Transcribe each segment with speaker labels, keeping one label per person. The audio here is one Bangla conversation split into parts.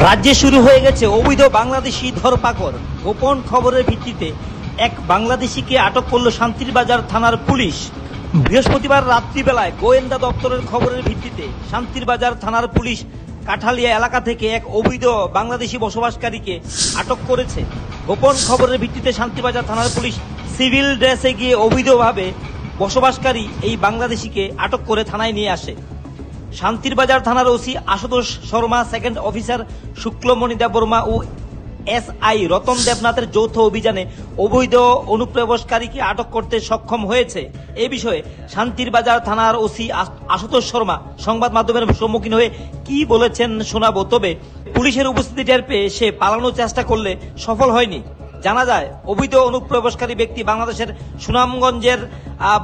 Speaker 1: রাজ্যে শুরু হয়ে গেছে অবৈধ বাংলাদেশি ধরপাকড়। গোপন খবরের ভিত্তিতে এক বাংলাদেশিকে আটক করল শান্তিরবাজার থানার পুলিশ। বৃহস্পতিবার রাত্রিবেলায় গোয়েন্দা দপ্তরের খবরের ভিত্তিতে শান্তিরবাজার থানার পুলিশ কাঠালিয়া এলাকা থেকে এক অবৈধ বাংলাদেশি বসবাসকারীকে আটক করেছে। গোপন খবরের ভিত্তিতে শান্তিরবাজার থানার পুলিশ সিভিল ড্রেসে গিয়ে অবৈধভাবে বসবাসকারী এই বাংলাদেশিকে আটক করে থানায় নিয়ে আসে। শান্তিরবাজার থানার OC Ashutosh Sharma, second officer Shuklamani Debbarma ও এসআই রতন দেবনাথের যৌথ অভিযানে অবৈধ অনুপ্রবেশকারীকে আটক করতে সক্ষম হয়েছে। এ বিষয়ে শান্তিরবাজার থানার ওসি আশুতোষ শর্মা সংবাদ মাধ্যমের সম্মুখীন হয়ে কি বলেছেন শোনাবো। তবে পুলিশের উপস্থিতি টের পেয়ে সে পালানোর চেষ্টা করলে সফল হয়নি। জানা যায়, অবৈধ অনুপ্রবেশকারী ব্যক্তি বাংলাদেশের সুনামগঞ্জের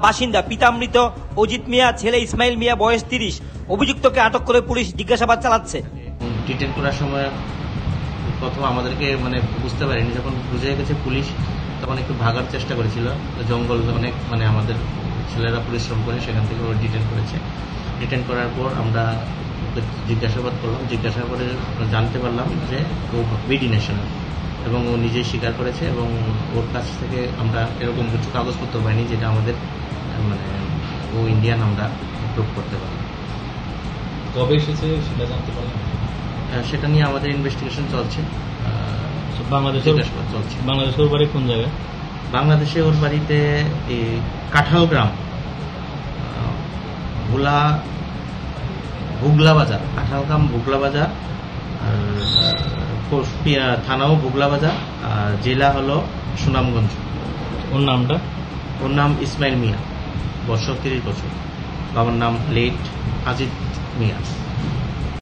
Speaker 1: বাসিন্দা পিতামৃত অজিত মিয়া, ছেলে ইসমাইল মিয়া, বয়স 30। অভিযুক্তকে আটক করে পুলিশ জিজ্ঞাসাবাদ চালাচ্ছে।
Speaker 2: ডিটেন করার সময় প্রথম আমাদেরকে বুঝতে পারিনি, যখন বুঝে গেছে পুলিশ তখন একটু ভাগার চেষ্টা করেছিল। জঙ্গল অনেক আমাদের ছেলেরা পরিশ্রম করে সেখান থেকে ডিটেন করেছে। ডিটেন করার পর আমরা জিজ্ঞাসাবাদ করলাম। জিজ্ঞাসাবাদে জানতে পারলাম যে ও বিডি ন্যাশনাল এবং ও নিজেই স্বীকার করেছে এবং ওর কাছ থেকে আমরা এরকম কিছু কাগজপত্র পাইনি যেটা আমাদের ও ইন্ডিয়ান আমরা প্রুভ করতে পারি।
Speaker 3: কবে এসেছে সেটা জানতে পারলাম।
Speaker 2: সেটা নিয়ে আমাদের ইনভেস্টিগেশন চলছে।
Speaker 3: বাংলাদেশের ওর বাড়ি কোন জায়গায়?
Speaker 2: বাংলাদেশে ওর বাড়িতে কাঁঠালগ্রাম, ভুগলা বাজার, কাঁঠালগ্রাম ভুগলা বাজার, আর থানাও ভুগলা বাজার, আর জেলা হলো সুনামগঞ্জ।
Speaker 3: ওর নামটা?
Speaker 2: ওর নাম ইসমাইল মিয়া, বয়স 30 বছর। বাবার নাম লেট আজিত মিয়া।